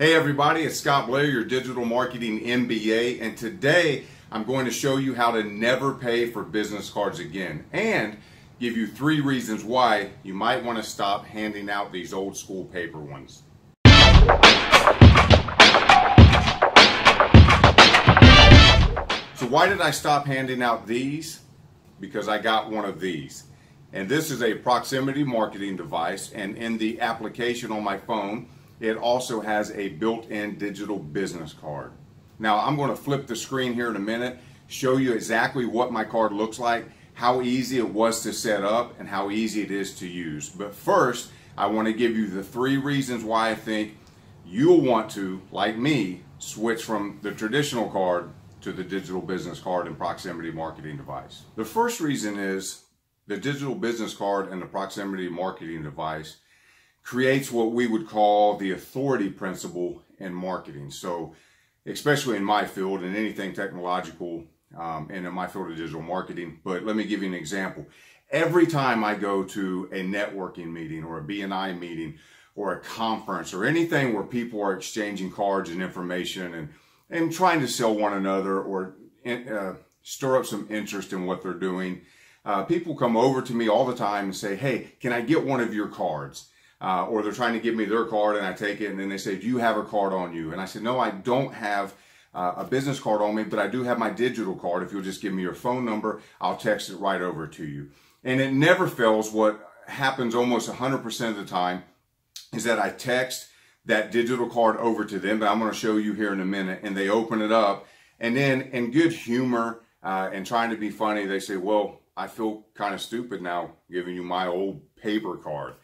Hey everybody, it's Scott Blair, your Digital Marketing MBA, and today I'm going to show you how to never pay for business cards again and give you 3 reasons why you might want to stop handing out these old school paper ones. So why did I stop handing out these? Because I got one of these. And this is a proximity marketing device, and in the application on my phone, it also has a built-in digital business card. Now I'm going to flip the screen here in a minute, show you exactly what my card looks like, how easy it was to set up, and how easy it is to use. But first, I want to give you the 3 reasons why I think you'll want to, like me, switch from the traditional card to the digital business card and proximity marketing device. The first reason is the digital business card and the proximity marketing device creates what we would call the authority principle in marketing. So especially in my field and anything technological and in my field of digital marketing, but let me give you an example. Every time I go to a networking meeting or a BNI meeting or a conference or anything where people are exchanging cards and information and trying to sell one another or stir up some interest in what they're doing, people come over to me all the time and say, hey, can I get one of your cards? Or they're trying to give me their card and I take it and then they say, do you have a card on you? And I said, no, I don't have a business card on me, but I do have my digital card. If you'll just give me your phone number, I'll text it right over to you. And it never fails. What happens almost 100% of the time is that I text that digital card over to them, but I'm going to show you here in a minute, and they open it up. And then in good humor and trying to be funny, they say, well, I feel kind of stupid now giving you my old paper card.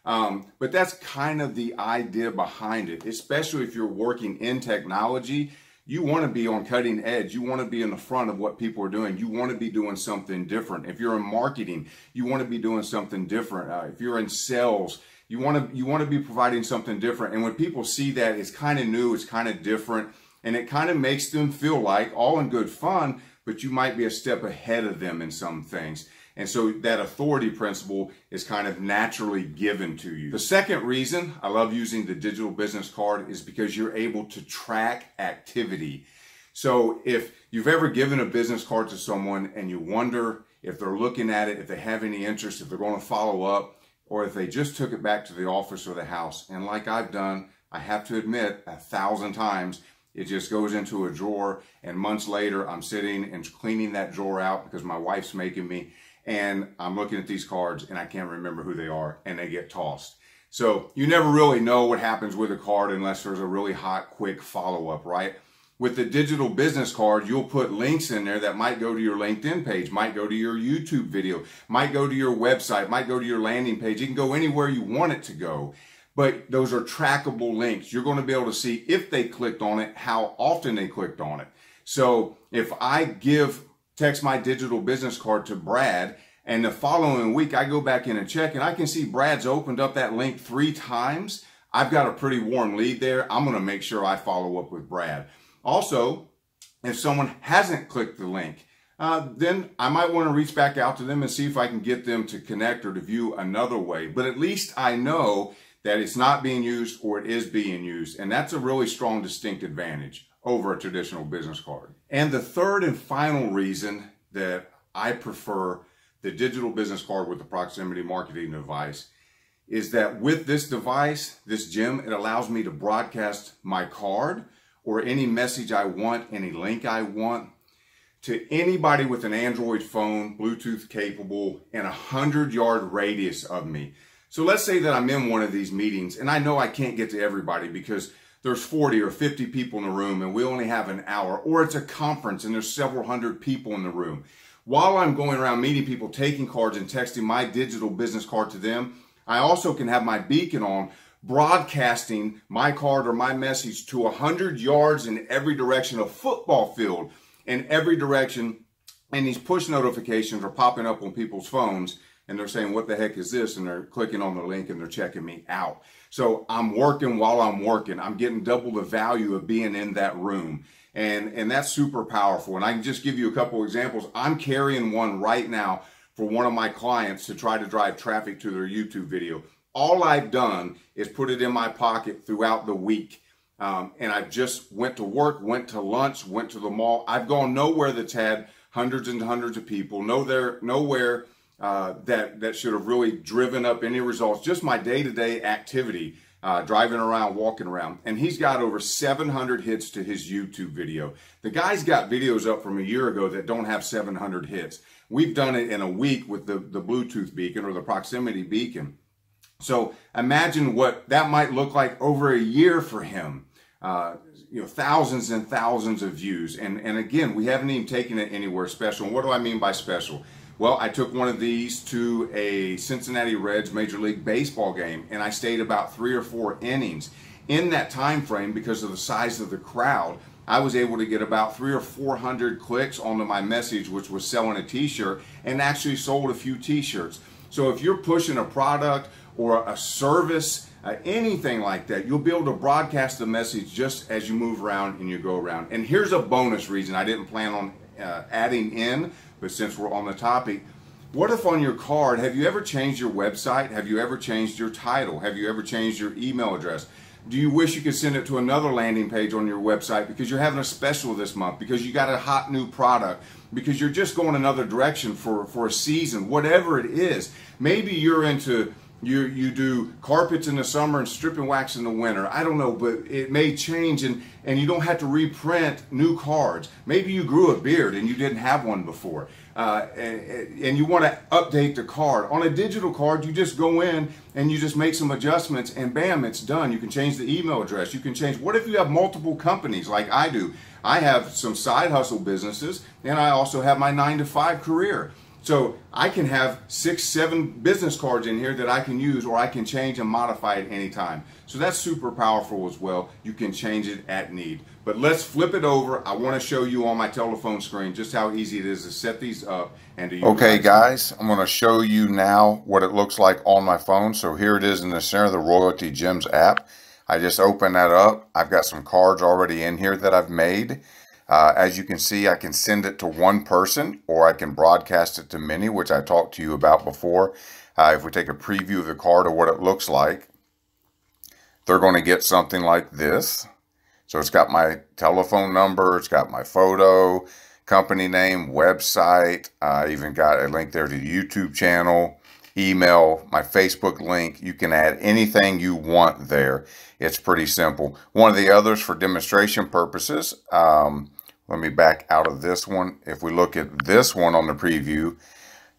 But that's kind of the idea behind it, especially if you're working in technology. You want to be on cutting edge. You want to be in the front of what people are doing. You want to be doing something different. If you're in marketing, you want to be doing something different. If you're in sales, you want to be providing something different. And when people see that, it's kind of new, it's kind of different, and it kind of makes them feel like, all in good fun, but you might be a step ahead of them in some things. And so that authority principle is kind of naturally given to you. The second reason I love using the digital business card is because you're able to track activity. So if you've ever given a business card to someone and you wonder if they're looking at it, if they have any interest, if they're going to follow up, or if they just took it back to the office or the house, and like I've done, I have to admit, 1,000 times, it just goes into a drawer, and months later, I'm sitting and cleaning that drawer out because my wife's making me, and I'm looking at these cards and I can't remember who they are, and they get tossed. So you never really know what happens with a card unless there's a really hot, quick follow-up, right? With the digital business card, you'll put links in there that might go to your LinkedIn page, might go to your YouTube video, might go to your website, might go to your landing page. It can go anywhere you want it to go. But those are trackable links. You're going to be able to see if they clicked on it, how often they clicked on it. So if I text my digital business card to Brad, and the following week I go back in and check, and I can see Brad's opened up that link 3 times, I've got a pretty warm lead there. I'm going to make sure I follow up with Brad. Also, if someone hasn't clicked the link, then I might want to reach back out to them and see if I can get them to connect or to view another way. But at least I know that it's not being used or it is being used. And that's a really strong, distinct advantage over a traditional business card. And the third and final reason that I prefer the digital business card with the proximity marketing device is that with this device, this gem, it allows me to broadcast my card or any message I want, any link I want, to anybody with an Android phone, Bluetooth capable, and a 100-yard radius of me. So let's say that I'm in one of these meetings and I know I can't get to everybody because there's 40 or 50 people in the room and we only have an hour, or it's a conference and there's several hundred people in the room. While I'm going around meeting people, taking cards and texting my digital business card to them, I also can have my beacon on, broadcasting my card or my message to 100 yards in every direction, a football field in every direction, and these push notifications are popping up on people's phones and they're saying, what the heck is this? And they're clicking on the link and they're checking me out. So I'm working while I'm working. I'm getting double the value of being in that room. And that's super powerful. And I can just give you a couple examples. I'm carrying one right now for one of my clients to try to drive traffic to their YouTube video. All I've done is put it in my pocket throughout the week. And I just went to work, went to lunch, went to the mall. I've gone nowhere that's had hundreds and hundreds of people. Nowhere that should have really driven up any results. Just my day-to-day activity, driving around, walking around. And he's got over 700 hits to his YouTube video. The guy's got videos up from a year ago that don't have 700 hits. We've done it in a week with the Bluetooth beacon or the proximity beacon. So imagine what that might look like over a year for him. Thousands and thousands of views. And again, we haven't even taken it anywhere special. And what do I mean by special? Well, I took one of these to a Cincinnati Reds Major League Baseball game, and I stayed about 3 or 4 innings. In that time frame, because of the size of the crowd, I was able to get about 300 or 400 clicks onto my message, which was selling a t-shirt, and actually sold a few t-shirts. So if you're pushing a product or a service, anything like that, you'll be able to broadcast the message just as you move around and you go around. And here's a bonus reason I didn't plan on adding in, but since we're on the topic, what if on your card, have you ever changed your website? Have you ever changed your title? Have you ever changed your email address? Do you wish you could send it to another landing page on your website because you're having a special this month, because you got a hot new product, because you're just going another direction for a season, whatever it is. Maybe you're into you do carpets in the summer and strip and wax in the winter. I don't know, but it may change, and you don't have to reprint new cards. Maybe you grew a beard and you didn't have one before, and you want to update the card. On a digital card, you just go in and you just make some adjustments, and bam, it's done. You can change the email address. You can change. What if you have multiple companies like I do? I have some side hustle businesses, and I also have my 9-to-5 career. So I can have 6, 7 business cards in here that I can use, or I can change and modify at any time. So that's super powerful as well. You can change it at need. But let's flip it over. I want to show you on my telephone screen just how easy it is to set these up and to use. Okay guys, I'm going to show you now what it looks like on my phone. So here it is in the center of the Royaltie Gems app. I just opened that up. I've got some cards already in here that I've made. As you can see, I can send it to one person, or I can broadcast it to many, which I talked to you about before. If we take a preview of the card or what it looks like, they're going to get something like this. So it's got my telephone number, it's got my photo, company name, website. I even got a link there to the YouTube channel, email, my Facebook link. You can add anything you want there. It's pretty simple. One of the others for demonstration purposes, let me back out of this one. If we look at this one on the preview,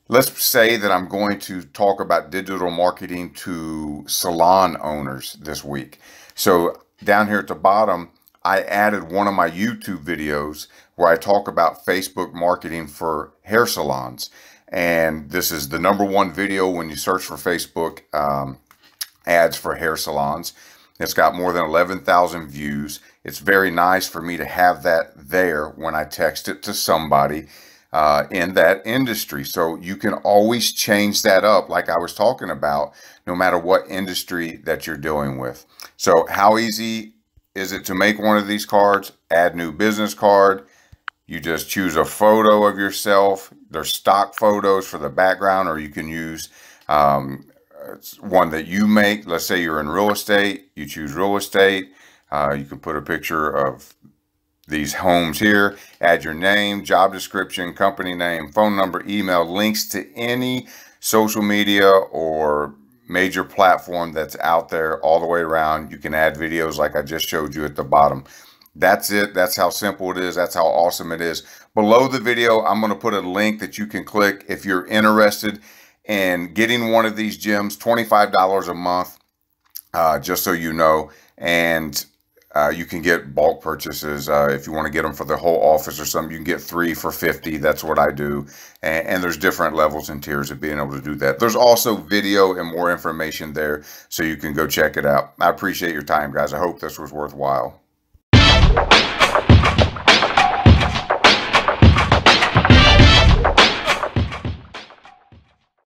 let's say that I'm going to talk about digital marketing to salon owners this week. So down here at the bottom, I added one of my YouTube videos where I talk about Facebook marketing for hair salons. And this is the #1 video when you search for Facebook ads for hair salons. It's got more than 11,000 views. It's very nice for me to have that there when I text it to somebody in that industry. So you can always change that up like I was talking about, no matter what industry that you're dealing with. So how easy is it to make one of these cards? Add new business card. You just choose a photo of yourself. There's stock photos for the background, or you can use one that you make. Let's say you're in real estate. You choose real estate. You can put a picture of these homes here. Add your name, job description, company name, phone number, email, links to any social media or major platform that's out there all the way around. You can add videos like I just showed you at the bottom. That's it. That's how simple it is. That's how awesome it is. Below the video, I'm going to put a link that you can click if you're interested in getting one of these gems, $25 a month, just so you know. And you can get bulk purchases. If you want to get them for the whole office or something, you can get 3 for $50. That's what I do. And there's different levels and tiers of being able to do that. There's also video and more information there, so you can go check it out. I appreciate your time, guys. I hope this was worthwhile.